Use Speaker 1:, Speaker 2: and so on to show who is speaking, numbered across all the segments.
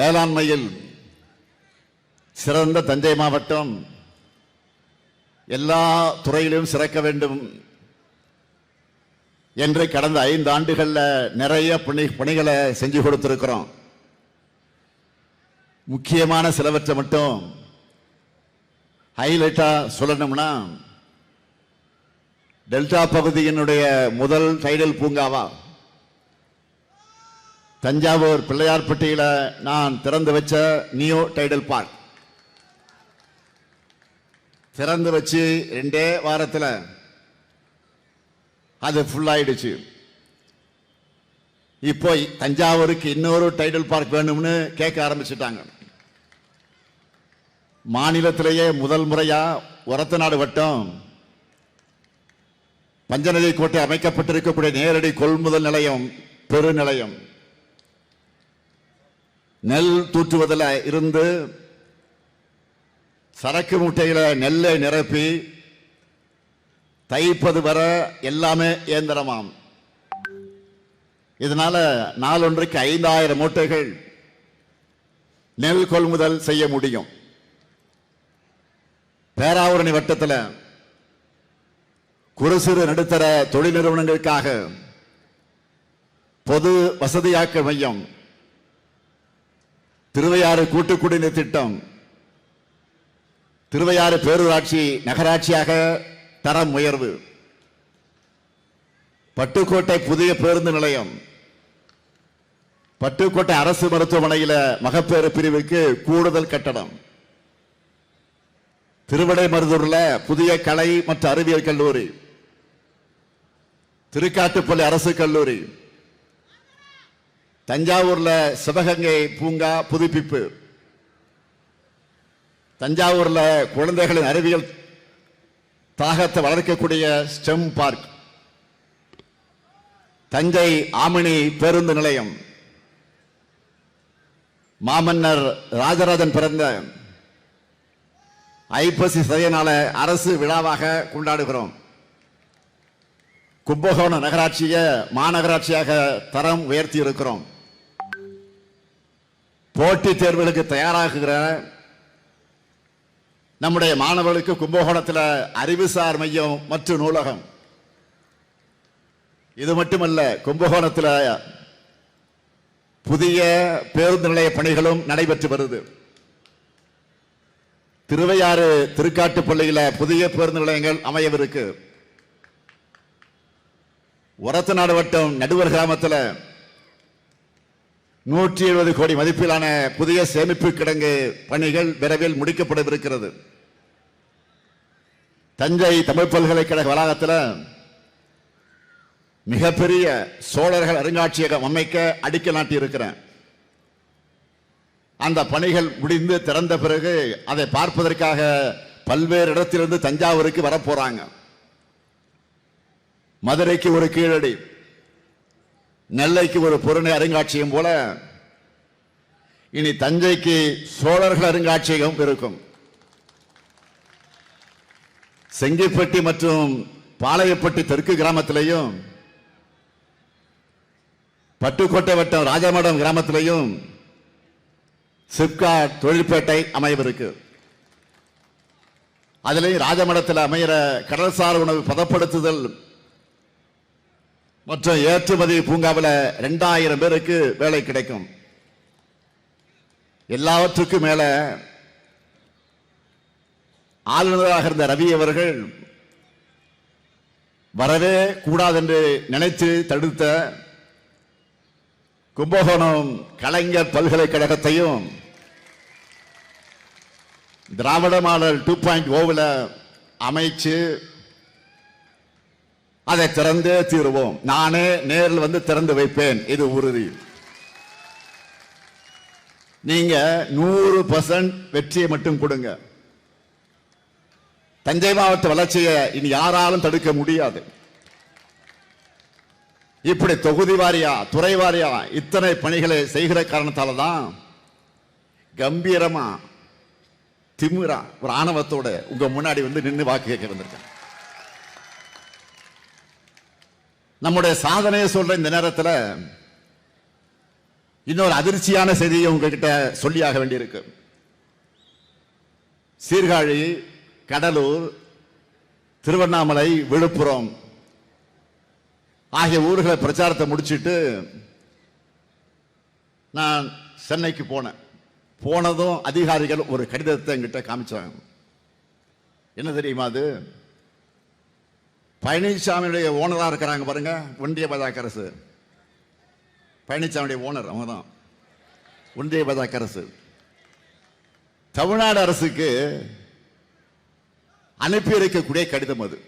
Speaker 1: வேளாண்மையில் சிறந்த தஞ்சை மாவட்டம் எல்லா துறையிலும் சிறக்க வேண்டும் என்று கடந்த 5 ஆண்டுகள்ல நிறைய பணிகளை செஞ்சு கொடுத்திருக்கிறோம். முக்கியமான சிலவற்றை மட்டும் ஹைலைட்டா சொல்லணும்னா, டெல்டா பகுதியினுடைய முதல் டைடல் பூங்காவா தஞ்சாவூர் பிள்ளையார்பட்டியில நான் திறந்து வச்ச நியோ டைடல் பார்க் திறந்து வச்சு 2 வாரத்தில் அது ஃபுல் ஆயிடுச்சு. இப்போ தஞ்சாவூருக்கு இன்னொரு டைடல் பார்க் வேணும்னு கேட்க ஆரம்பிச்சுட்டாங்க. மாநிலத்திலேயே முதல் முறையா ஒரத்தநாடு வட்டம் பஞ்சநதி கோட்டை அமைக்கப்பட்டிருக்கக்கூடிய நேரடி கொள்முதல் நிலையம், பெருநிலையம், நெல் தூற்றுவதில் இருந்து சரக்கு மூட்டையில நெல்லை நிரப்பி தைப்பது வர எல்லாமே இயந்திரமாம். இதனால நாளொன்றுக்கு 5000 மூட்டைகள் நெல் கொள்முதல் செய்ய முடியும். பேராவூரணி வட்டத்தில் குறு சிறு நடுத்தர தொழில் நிறுவனங்களுக்காக பொது வசதியாக்க மையம், திருவையாறு கூட்டு குடிநீர் திட்டம், திருவையாறு பேரூராட்சி நகராட்சியாக தரம் உயர்வு, பட்டுக்கோட்டை புதிய பேருந்து நிலையம், பட்டுக்கோட்டை அரசு மருத்துவமனையில் மகப்பேறு பிரிவுக்கு கூடுதல் கட்டடம், திருவிடைமருதூர்ல புதிய கலை மற்றும் அறிவியல் கல்லூரி, திருக்காட்டுப்பள்ளி அரசு கல்லூரி, தஞ்சாவூர்ல சிவகங்கை பூங்கா புதுப்பிப்பு, தஞ்சாவூர்ல குழந்தைகளின் அறிவியல் தாகத்தை வளர்க்கக்கூடிய ஸ்டெம் பார்க், தஞ்சை ஆமினி பேருந்து நிலையம், மாமன்னர் ராஜராஜன் பிறந்த ஐப்பசி சதய நாள அரசு விழாவாக கொண்டாடுகிறோம். கும்பகோணம் நகராட்சியை மாநகராட்சியாக தரம் உயர்த்தி இருக்கிறோம். போட்டித் தேர்வுகளுக்கு தயாராகுகிற நம்முடைய மாணவர்களுக்கு கும்பகோணத்தில் அறிவுசார் மையம் மற்றும் நூலகம். இது மட்டுமல்ல, கும்பகோணத்தில் புதிய பேருந்து நிலைய பணிகளும் நடைபெற்று வருது. திருவையாறு திருக்காட்டுப்பள்ளியில புதிய பேருந்து நிலையங்கள் அமையவிருக்கு. ஒரத்தநாடு வட்டம் நடுவர் கிராமத்தில் 170 கோடி மதிப்பிலான புதிய சேமிப்பு கிடங்கு பணிகள் விரைவில் முடிக்கப்படவிருக்கிறது. தஞ்சை தமிழ் பல்கலைக்கழக வளாகத்தில் மிகப்பெரிய சோழர்கள் அருங்காட்சியகம் அமைக்க அடிக்கல் நாட்டி இருக்கிறேன். அந்த பணிகள் முடிந்து திறந்த பிறகு அதை பார்ப்பதற்காக பல்வேறு இடத்திலிருந்து தஞ்சாவூருக்கு வரப்போறாங்க. மதுரைக்கு ஒரு கீழடி, நெல்லைக்கு ஒரு புறநகர் அருங்காட்சியகம் போல இனி தஞ்சைக்கு சோழர்கள் அருங்காட்சியகம் இருக்கும். செங்கிப்பட்டி மற்றும் பாளையப்பட்டி தெற்கு கிராமத்திலையும் பட்டுக்கோட்டை வட்டம் ராஜமடம் கிராமத்திலையும் சிப்காட் தொழிற்பேட்டை அமையவிருக்கு. அதிலேயும் ராஜமடத்தில் அமைகிற கடல்சார் உணவு பதப்படுத்துதல் மற்றும் ஏற்றுமதி பூங்காவில் 2000 பேருக்கு வேலை கிடைக்கும். எல்லாவற்றுக்கும் மேல ஆளுநராக இருந்த ரவி அவர்கள் வரவே கூடாது என்று நினைத்து தடுத்த கும்பகோணம் கலைஞர் பல்கலைக்கழகத்தையும் திராவிட மாடல் 2.0 அமைச்சு அதை திறந்தே தீருவோம். நானே நேரில் வந்து திறந்து வைப்பேன், இது உறுதி. நீங்க 100% வெற்றியை மட்டும் கொடுங்க. தஞ்சை மாவட்ட வளர்ச்சியை இனி யாராலும் தடுக்க முடியாது. இப்படி தொகுதி வாரியா துறை வாரியா இத்தனை பணிகளை செய்கிற காரணத்தால தான் கம்பீரமா திமிரா ஒரு ஆணவத்தோட உங்க முன்னாடி வந்து நின்று வாக்கு கேட்க வந்திருக்கேன். நம்முடைய சாதனையை சொல்ற இந்த நேரத்தில் இன்னொரு அதிர்ச்சியான செய்தியை உங்ககிட்ட சொல்லியாக வேண்டியிருக்கு. சீர்காழி, கடலூர், திருவண்ணாமலை, விழுப்புரம் ஆகிய ஊர்களை பிரச்சாரத்தை முடிச்சிட்டு நான் சென்னைக்கு போனதும் அதிகாரிகள் ஒரு கடிதத்தை என்கிட்ட காமிச்சாங்க. என்ன தெரியுமா அது? பழனிசாமியுடைய ஓனரா இருக்கிறாங்க பாருங்க, ஒன்றிய பாஜக அரசு. பழனிசாமியுடைய ஓனர் அவங்க தான், ஒன்றிய பாஜக அரசு. தமிழ்நாடு அரசுக்கு அனுப்பி இருக்கக்கூடிய கடிதம் அது.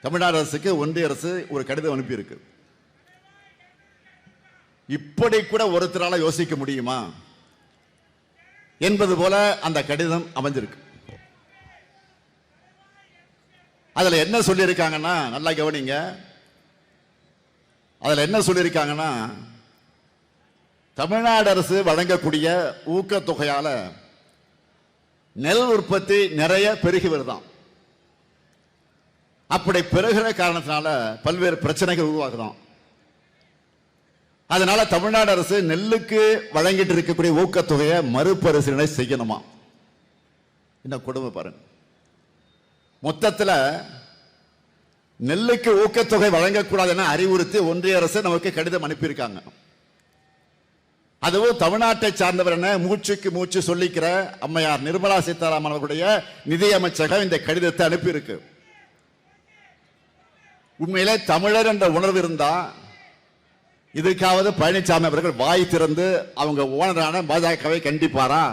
Speaker 1: தமிழ்நாடு அரசுக்கு ஒன்றிய அரசு ஒரு கடிதம் அனுப்பி இருக்கு. இப்படி கூட ஒருத்தரால யோசிக்க முடியுமா என்பது போல அந்த கடிதம் அமைஞ்சிருக்கு. அதுல என்ன சொல்லியிருக்காங்கன்னா, நல்லா கவனிங்க. அதுல என்ன சொல்லியிருக்காங்கன்னா, தமிழ்நாடு அரசு வழங்கக்கூடிய ஊக்கத்தொகையால நெல் உற்பத்தி நிறைய பெருகி வருதான். அப்படி பெருகிற காரணத்தினால பல்வேறு பிரச்சனைகள் உருவாகுதான். அதனால தமிழ்நாடு அரசு நெல்லுக்கு வழங்கிட்டு இருக்கக்கூடிய ஊக்கத்தொகையை மறுபரிசீலனை செய்யணுமா? இந்த கொடுமை பாருங்க. மொத்தத்தில் நெல்லுக்கு ஊக்கத்தொகை வழங்கக்கூடாது என அறிவுறுத்தி ஒன்றிய அரசு நமக்கு கடிதம் அனுப்பியிருக்காங்க. அதுவும் தமிழ்நாட்டை சார்ந்தவர் என மூச்சுக்கு மூச்சு சொல்லிக்கிற அம்மையார் நிர்மலா சீதாராமன் அவர்களுடைய நிதி அமைச்சகம் இந்த கடிதத்தை அனுப்பியிருக்கு. உண்மையிலே தமிழர் என்ற உணர்வு இருந்தா இதுக்காவது பழனிசாமி அவர்கள் வாய் திறந்து அவங்க ஓனரான பாஜகவை கண்டிப்பாரா?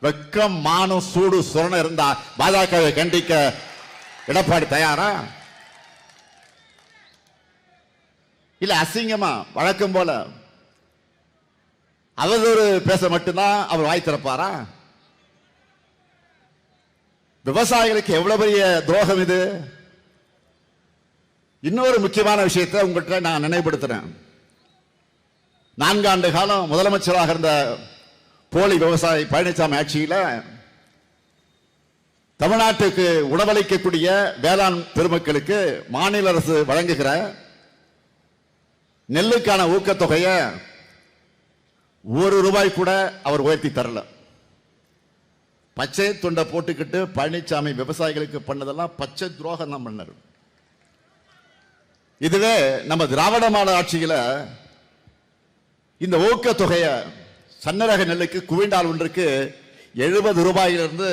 Speaker 1: வெக்கம், மானம், சூடு, சுரணம் இருந்தா பாஜகவை கண்டிக்க எடப்பாடி தயாரா? இல்ல அசிங்கமா வழக்கம் போல அவதூறு பேச மட்டும்தான் அவர் வாய் திறப்பாரா? விவசாயிகளுக்கு எவ்வளவு பெரிய துரோகம் இது! இன்னொரு முக்கியமான விஷயத்தை உங்கள்கிட்ட நான் நினைவுபடுத்துறேன். 4 ஆண்டு காலம் முதலமைச்சராக இருந்த போலி விவசாயி பழனிசாமி ஆட்சியில் தமிழ்நாட்டுக்கு உணவளிக்கக்கூடிய வேளாண் பெருமக்களுக்கு மாநில அரசு வழங்குகிற நெல்லுக்கான ஊக்கத்தொகையை ₹1 கூட அவர் உயர்த்தி தரல. பச்சை துண்டை போட்டுக்கிட்டு பழனிசாமி விவசாயிகளுக்கு பண்ணதெல்லாம் பச்சை துரோகம் தான் பண்ணார். இதுவே நம்ம திராவிட மாடல் ஆட்சியில் இந்த ஊக்கத்தொகையை சன்னரக நெல்லுக்கு குவிண்டால் ஒன்றுக்கு ₹70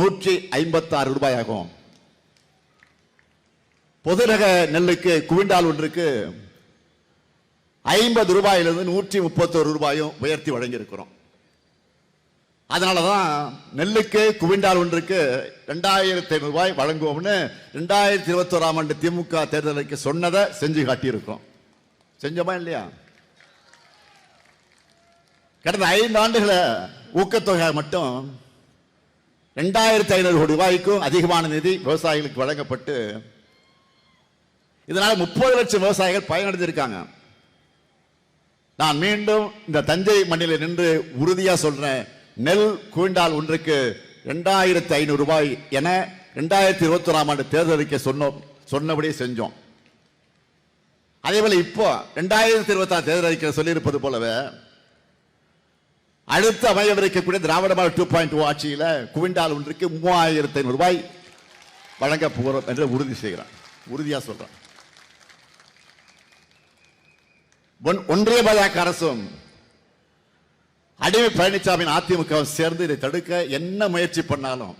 Speaker 1: ₹156 ஆகும். பொது ரக நெல்லுக்கு குவிண்டால் ஒன்றுக்கு ₹50 ₹131 உயர்த்தி வழங்கியிருக்கிறோம். அதனாலதான் நெல்லுக்கு குவிண்டால் ஒன்றுக்கு ₹2500 வழங்குவோம்னு 2021ஆம் ஆண்டு திமுக தேர்தலுக்கு சொன்னதை செஞ்சு காட்டியிருக்கோம். செஞ்சோமா இல்லையா? கடந்த 5 ஆண்டுகள ஊக்கத்தொகை மட்டும் ₹2500 அதிகமான நிதி விவசாயிகளுக்கு வழங்கப்பட்டு இதனால 30 லட்சம் விவசாயிகள் பயனடைந்திருக்காங்க. நான் மீண்டும் இந்த தஞ்சை மண்ணில் நின்று உறுதியா சொல்றேன், நெல் குவிண்டால் ஒன்றுக்கு ₹2500 என 2021ஆம் ஆண்டு தேர்தலுக்கு சொன்னபடியே செஞ்சோம். அதே போல இப்போ 2026 தேர்தல் அறிக்கை சொல்லியிருப்பது போலவே அடுத்து அமையவிருக்கக்கூடிய திராவிட மாடல் 2.0 ஆட்சியில் குவிண்டால் ஒன்றுக்கு ₹3500 வழங்க போகிறோம் என்று உறுதி செய்கிறான். உறுதியா சொல்றான். ஒன்றிய பாஜக அரசும் அடிமை பழனிசாமியின் அதிமுக சேர்ந்து இதை தடுக்க என்ன முயற்சி பண்ணாலும்,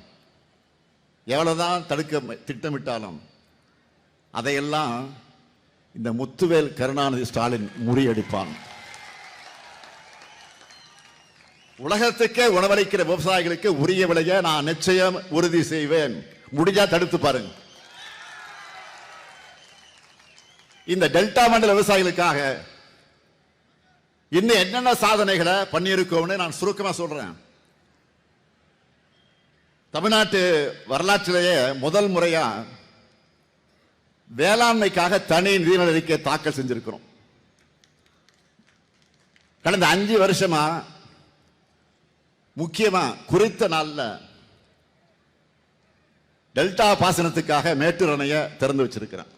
Speaker 1: எவ்வளவுதான் தடுக்க திட்டமிட்டாலும் அதையெல்லாம் இந்த முத்துவேல் கருணாநிதி ஸ்டாலின் முறியடிப்பான். உலகத்துக்கே உணவளிக்கிற விவசாயிகளுக்கு உரிய விலையை நான் நிச்சயம் உறுதி செய்வேன். முடிஞ்சா தடுத்து பாருங்க. இந்த டெல்டா மண்டல விவசாயிகளுக்காக இன்னும் என்னென்ன சாதனைகளை பண்ணியிருக்கோம்னு நான் சுருக்கமா சொல்றேன். தமிழ்நாட்டு வரலாற்றிலேயே முதல் முறையா வேளாண்மைக்காக தனி நிதிநிலை அறிக்கை தாக்கல் செஞ்சிருக்கிறோம். கடந்த 5 வருஷமா முக்கியமா குறித்த நாள்ல டெல்டா பாசனத்துக்காக மேட்டூர் அணையை திறந்து வச்சிருக்கிறேன்.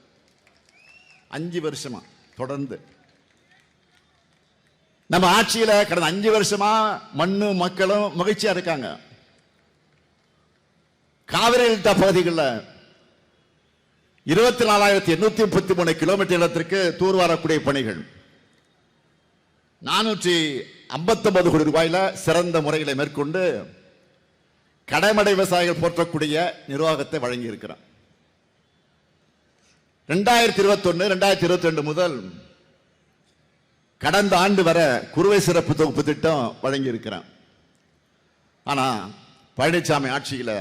Speaker 1: 5 வருஷமா தொடர்ந்து நம்ம ஆட்சியில கடந்த 5 வருஷமா மண்ணு மக்களும் மகிழ்ச்சியா இருக்காங்க. காவிரி டெல்டா பகுதிகளில் 24,833 கிலோமீட்டர் இடத்திற்கு தூர்வாரக்கூடிய பணிகள் 459 கோடி ரூபாயில சிறந்த முறைகளை மேற்கொண்டு கடைமடை விவசாயிகள் போற்றக்கூடிய நிர்வாகத்தை வழங்கி இருக்கிறார். 2021 2022 முதல் கடந்த ஆண்டு வரை குறுவை சிறப்பு தொகுப்பு திட்டம் வழங்கி இருக்கிறார். ஆனா பழனிசாமி ஆட்சியில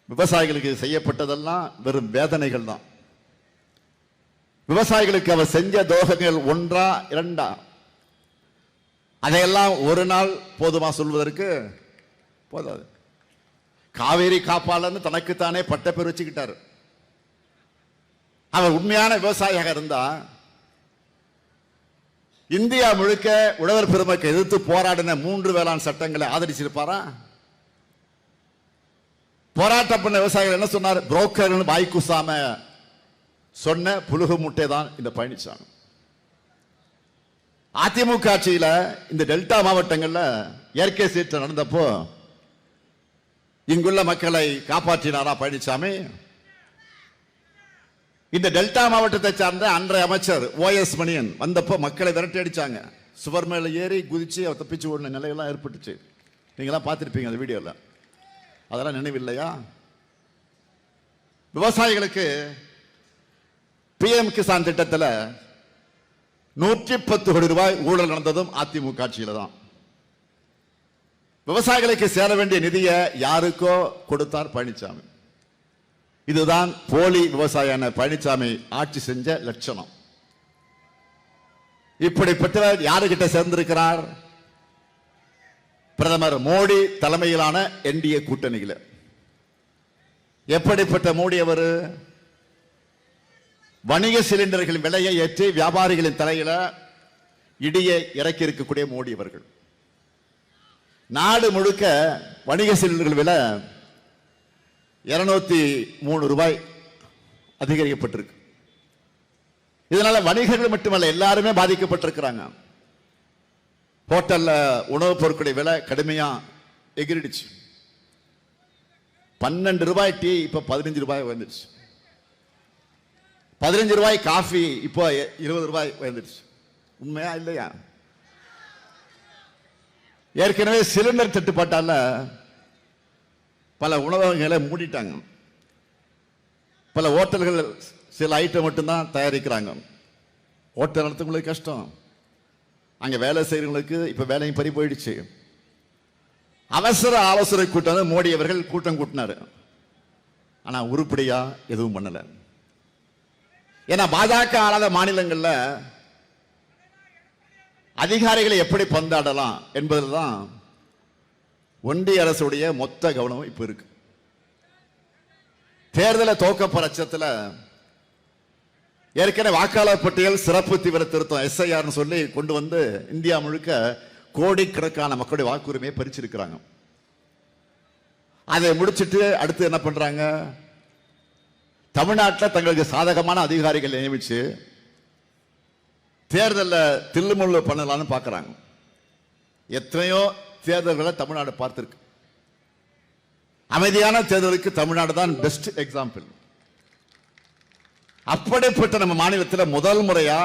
Speaker 1: விவசாயிகளுக்கு செய்யப்பட்டதெல்லாம் வெறும் வேதனைகள் தான். விவசாயிகளுக்கு அவர் செஞ்ச துரோகங்கள் ஒன்றா இரண்டா, அதையெல்லாம் ஒரு நாள் போதுமா சொல்வதற்கு? போதாது. காவேரி காப்பாளர்னு தனக்குத்தானே பட்ட பேர் வச்சுக்கிட்டார். அவர் உண்மையான விவசாயியாக இருந்தா இந்தியா முழுக்க உழவர் பெருமக்களை எதிர்த்து போராடின 3 வேளாண் சட்டங்களை ஆதரிச்சிருப்பாரா? போராட்ட பண்ண விவசாயிகள் என்ன சொன்னார்? புரோக்கர்கள் வாய்க்குசாம சொன்ன புலுகு முட்டை தான் இந்த பழனிசாமி. அதிமுக ஆட்சியில இந்த டெல்டா மாவட்டங்கள்ல இயற்கை சீற்றம் நடந்தப்போ இங்குள்ள மக்களை காப்பாற்றினாரா பழனிசாமி? இந்த டெல்டா மாவட்டத்தை சார்ந்த அன்றைய அமைச்சர் OS மணியன் வந்தப்போ மக்களை விரட்டி அடிச்சாங்க. சுவர் மேல ஏறி குதிச்சு அவர் தப்பிச்சு ஓடின நிலையெல்லாம் ஏற்பட்டுச்சு. நீங்களாம் பார்த்திருப்பீங்க அந்த வீடியோல. அதெல்லாம் நினைவில்லையா? விவசாயிகளுக்கு PM கிசான் திட்டத்தில் 110 கோடி ரூபாய் ஊழல் நடந்ததும் அதிமுக ஆட்சியில தான். விவசாயிகளுக்கு சேர வேண்டிய நிதியை யாருக்கோ கொடுத்தார் பழனிசாமி. இதுதான் போலி விவசாயியான பழனிசாமி ஆட்சி செஞ்ச லட்சணம். இப்படிப்பட்டவர் யாருகிட்ட சேர்ந்திருக்கிறார்? பிரதமர் மோடி தலைமையிலான NDA கூட்டணியில். எப்படிப்பட்ட மோடி அவர்? வணிக சிலிண்டர்கள் விலையை ஏற்றி வியாபாரிகளின் தலையில இடியை இறக்கி இருக்கக்கூடிய மோடி அவர்கள். நாடு முழுக்க வணிக சிலிண்டர்கள் விலை 203 ரூபாய் அதிகரிக்கப்பட்டிருக்கு. இதனால வணிகர்கள் மட்டுமல்ல எல்லாருமே பாதிக்கப்பட்டிருக்கிறாங்க. ஹோட்டல்ல உணவுப் பொருட்களுடைய விலை கடுமையா எகிரிடுச்சு. 12 ரூபாய் டீ இப்ப 15 ரூபாய் வந்துருச்சு. 15 ரூபாய் காஃபி இப்போ 20 ரூபாய் வந்துருச்சு. உண்மையா இல்லையா? ஏற்கனவே சிலிண்டர் தட்டுப்பாட்டால பல உணவகங்களை மூடிட்டாங்க. பல ஹோட்டல்கள் சில ஐட்டம் மட்டும்தான் தயாரிக்கிறாங்க. ஹோட்டல் நடத்துறவங்களுக்கு கஷ்டம். அங்க வேலை செய்யறவங்களுக்கு இப்ப வேலையும் பறி போயிடுச்சு. அவசர ஆலோசனை கூட்டம் மோடி அவர்கள் கூட்டம் கூட்டினாரு. ஆனா உருப்படியா எதுவும் பண்ணல. ஏன்னா பாஜக ஆளாத மாநிலங்கள்ல அதிகாரிகளை எப்படி பந்தாடலாம் என்பதில் தான் ஒன்றிய அரசுடைய மொத்த கவனம் இப்ப இருக்கு. தேர்தலை தோக்கப்படுற பட்சத்தில் ஏற்கனவே வாக்காளர் பட்டியல் சிறப்பு தீவிர திருத்தம் SIR சொல்லி கொண்டு வந்து இந்தியா முழுக்க கோடிக்கணக்கான மக்களுடைய வாக்குரிமையை பறிச்சிருக்கிறாங்க. அதை முடிச்சிட்டு அடுத்து என்ன பண்றாங்க? தமிழ்நாட்டில் தங்களுக்கு சாதகமான அதிகாரிகள் நியமிச்சு தேர்தலில் தில்லுமுள்ளு பண்ணலாம்னு பார்க்கறாங்க. எத்தனையோ தேர்தல்களை தமிழ்நாடு பார்த்திருக்கு. அமைதியான தேர்தலுக்கு தமிழ்நாடு தான் பெஸ்ட் எக்ஸாம்பிள். அப்படிப்பட்ட நம்ம மாநிலத்தில் முதல் முறையா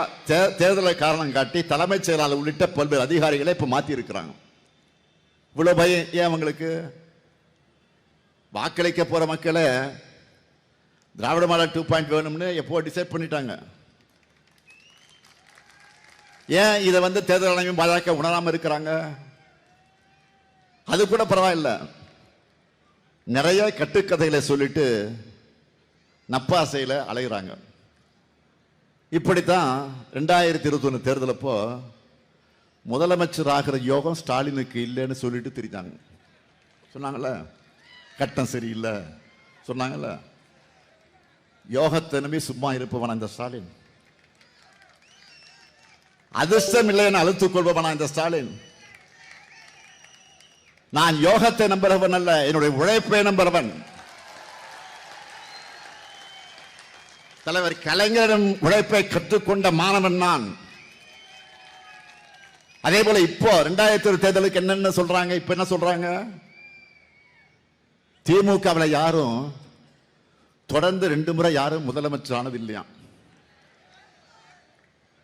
Speaker 1: தேர்தலை காரணம் காட்டி தலைமைச் செயலாளர் உள்ளிட்ட பல்வேறு அதிகாரிகளை இப்ப மாத்தி இருக்கிறாங்க. இவ்வளவு பயம் ஏன் அவங்களுக்கு? வாக்களிக்க போற மக்களை திராவிட மாடல் 2.0 வேணும்னு எப்போ டிசைட் பண்ணிட்டாங்க. ஏன் இதை தேர்தல் ஆணையம் பாஜக உணராம இருக்கிறாங்க? அது கூட பரவாயில்ல. நிறைய கட்டுக்கதைகளை சொல்லிட்டு நப்பாசையில அலைகிறாங்க. இப்படித்தான் 2021 தேர்தல் அப்போ முதலமைச்சர் ஆகிற யோகம் ஸ்டாலினுக்கு இல்லைன்னு சொல்லிட்டு திரிஞ்சாங்க. சொன்னாங்கல்ல, கட்டம் சரியில்லை சொன்னாங்கல்ல. யோகத்தை நம்பி சும்மா இருப்பவனா இந்த ஸ்டாலின்? அதிர்ஷ்டம் இல்லைன்னு அழுத்துக் கொள்பவனா இந்த ஸ்டாலின்? நான் யோகத்தை நம்புறவன் அல்ல, என்னுடைய உழைப்பை நம்புறவன். தலைவர் கலைஞரின் உழைப்பை கற்றுக்கொண்ட மாணவன் நான். அதே போல இப்போ 2020 தேர்தலுக்கு என்னென்ன சொல்றாங்க? இப்ப என்ன சொல்றாங்க? திமுகவில் யாரும் தொடர்ந்து 2 முறை யாரும் முதலமைச்சர் ஆனது இல்லையா?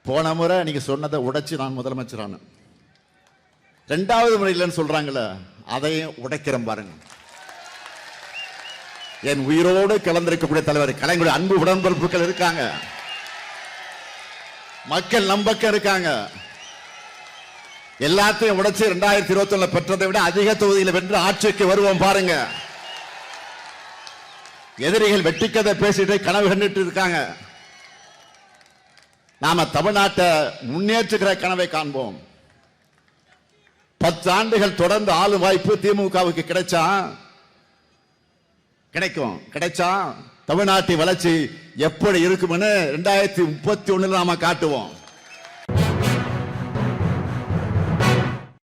Speaker 1: போன முறை நீங்க சொன்னதை உடைச்சு நான் முதலமைச்சர் ஆனேன். 2வது முறை இல்லைன்னு சொல்றாங்களே, அதையும் உடைக்கிறேன் பாருங்க. என் உயிரோடு கலந்திருக்கக்கூடிய தலைவர் கலைஞருடைய அன்பு உடன்பிறப்புகள் இருக்காங்க, மக்கள் நம்பக்கம் இருக்காங்க. எல்லாத்தையும் உடைச்சு 2021 பெற்றதை விட அதிக தொகுதியில் வென்று ஆட்சிக்கு வருவோம் பாருங்க. எதிரிகள் வெட்டிக்கதை பேசிட்டு கனவு கண்டுட்டு இருக்காங்க. நாம தமிழ்நாட்டை முன்னேற்றுகிற கனவை காண்போம். 10 ஆண்டுகள் தொடர்ந்து ஆளும் வாய்ப்பு திமுகவுக்கு கிடைச்சா தமிழ்நாட்டின் வளர்ச்சி எப்படி இருக்கும்னு 2031 நாம காட்டுவோம்.